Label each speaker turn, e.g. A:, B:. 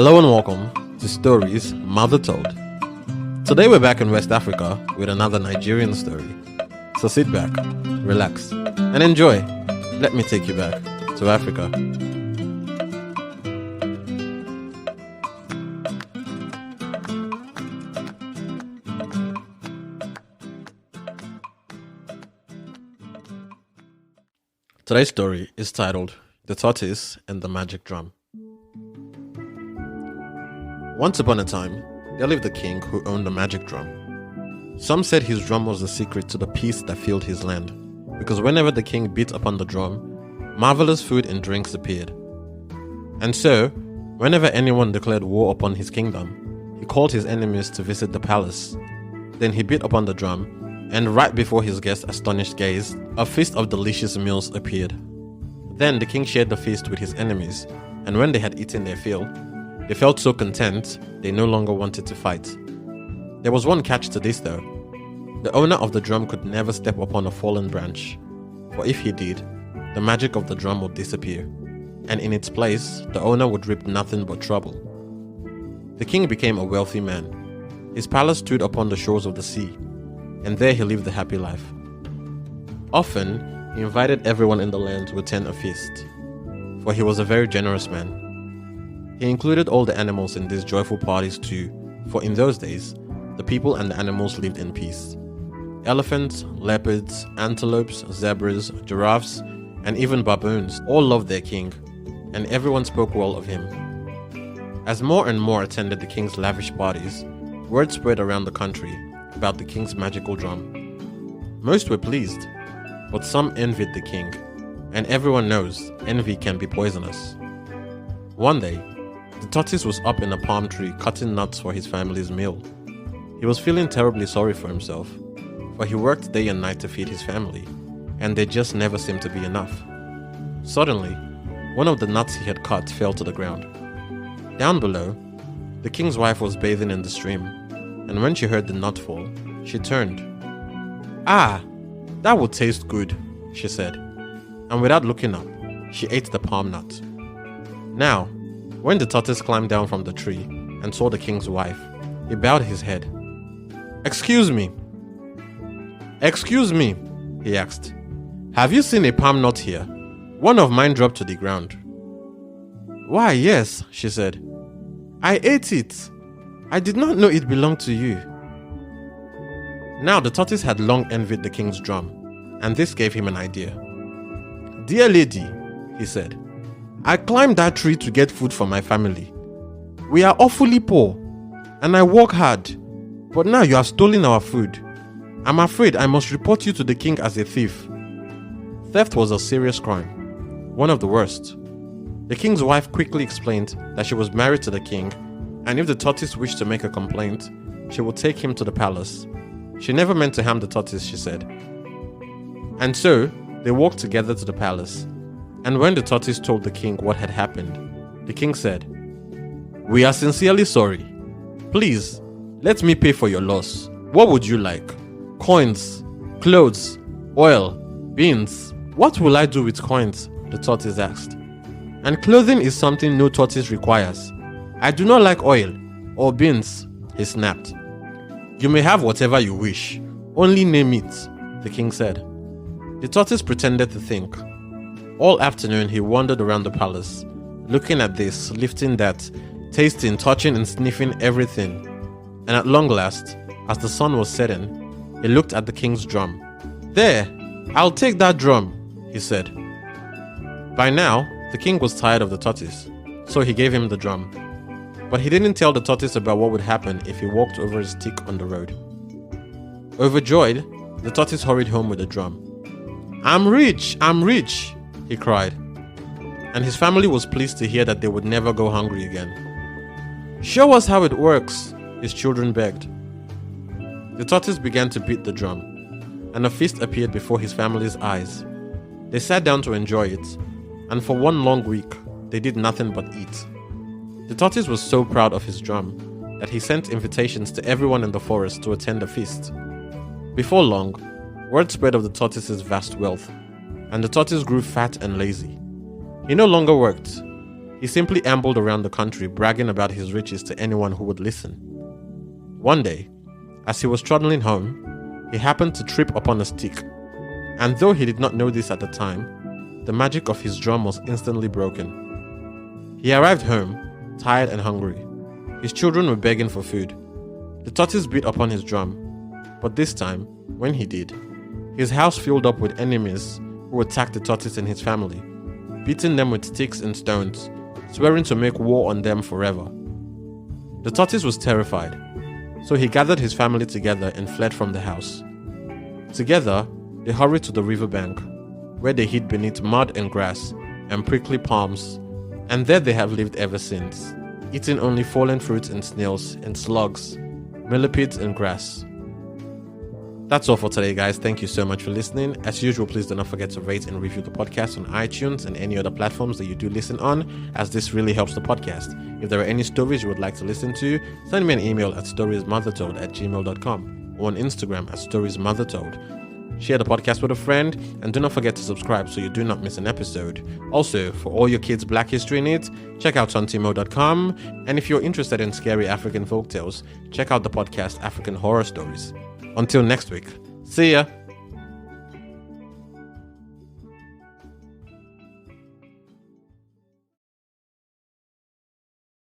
A: Hello and welcome to Stories Mother Told. Today we're back in West Africa with another Nigerian story. So sit back, relax, and enjoy. Let me take you back to Africa. Today's story is titled The Tortoise and the Magic Drum. Once upon a time, there lived a king who owned a magic drum. Some said his drum was the secret to the peace that filled his land, because whenever the king beat upon the drum, marvelous food and drinks appeared. And so, whenever anyone declared war upon his kingdom, he called his enemies to visit the palace. Then he beat upon the drum, and right before his guests' astonished gaze, a feast of delicious meals appeared. Then the king shared the feast with his enemies, and when they had eaten their fill, they felt so content, they no longer wanted to fight. There was one catch to this though. The owner of the drum could never step upon a fallen branch, for if he did, the magic of the drum would disappear, and in its place, the owner would reap nothing but trouble. The king became a wealthy man. His palace stood upon the shores of the sea, and there he lived a happy life. Often, he invited everyone in the land to attend a feast, for he was a very generous man. He included all the animals in these joyful parties too, for in those days, the people and the animals lived in peace. Elephants, leopards, antelopes, zebras, giraffes, and even baboons all loved their king, and everyone spoke well of him. As more and more attended the king's lavish parties, word spread around the country about the king's magical drum. Most were pleased, but some envied the king, and everyone knows envy can be poisonous. One day, the tortoise was up in a palm tree cutting nuts for his family's meal. He was feeling terribly sorry for himself, for he worked day and night to feed his family, and there just never seemed to be enough. Suddenly, one of the nuts he had cut fell to the ground. Down below, the king's wife was bathing in the stream, and when she heard the nut fall, she turned. "Ah, that would taste good," she said, and without looking up, she ate the palm nut. Now, when the tortoise climbed down from the tree and saw the king's wife, he bowed his head. Excuse me," he asked. "Have you seen a palm nut here? One of mine dropped to the ground." "Why, yes," she said. "I ate it. I did not know it belonged to you." Now the tortoise had long envied the king's drum, and this gave him an idea. "Dear lady," he said, "I climbed that tree to get food for my family. We are awfully poor, and I work hard, but now you have stolen our food. I'm afraid I must report you to the king as a thief." Theft was a serious crime, one of the worst. The king's wife quickly explained that she was married to the king, and if the tortoise wished to make a complaint, she would take him to the palace. She never meant to harm the tortoise, she said. And so, they walked together to the palace, and when the tortoise told the king what had happened, the king said, "We are sincerely sorry. Please, let me pay for your loss. What would you like? Coins, clothes, oil, beans." "What will I do with coins?" the tortoise asked. "And clothing is something no tortoise requires. I do not like oil or beans," he snapped. "You may have whatever you wish. Only name it," the king said. The tortoise pretended to think. All afternoon he wandered around the palace, looking at this, lifting that, tasting, touching and sniffing everything. And at long last, as the sun was setting, he looked at the king's drum. "There, I'll take that drum," he said. By now, the king was tired of the tortoise, so he gave him the drum. But he didn't tell the tortoise about what would happen if he walked over his stick on the road. Overjoyed, the tortoise hurried home with the drum. I'm rich, he cried. And his family was pleased to hear that they would never go hungry again. "Show us how it works," his children begged. The tortoise began to beat the drum, and a feast appeared before his family's eyes. They sat down to enjoy it, and for one long week, they did nothing but eat. The tortoise was so proud of his drum that he sent invitations to everyone in the forest to attend the feast. Before long, word spread of the tortoise's vast wealth, and the tortoise grew fat and lazy. He no longer worked. He simply ambled around the country bragging about his riches to anyone who would listen. One day, as he was trundling home, he happened to trip upon a stick, and though he did not know this at the time, the magic of his drum was instantly broken. He arrived home, tired and hungry. His children were begging for food. The tortoise beat upon his drum, but this time, when he did, his house filled up with enemies who attacked the tortoise and his family, beating them with sticks and stones, swearing to make war on them forever. The tortoise was terrified, so he gathered his family together and fled from the house. Together, they hurried to the riverbank, where they hid beneath mud and grass and prickly palms, and there they have lived ever since, eating only fallen fruits and snails and slugs, millipedes and grass. That's all for today, guys. Thank you so much for listening. As usual, please do not forget to rate and review the podcast on iTunes and any other platforms that you do listen on, as this really helps the podcast. If there are any stories you would like to listen to, send me an email at storiesmothertold@gmail.com or on Instagram at storiesmothertold. Share the podcast with a friend, and do not forget to subscribe so you do not miss an episode. Also, for all your kids' Black history needs, check out tontimo.com, and if you're interested in scary African folktales, check out the podcast African Horror Stories. Until next week, see ya!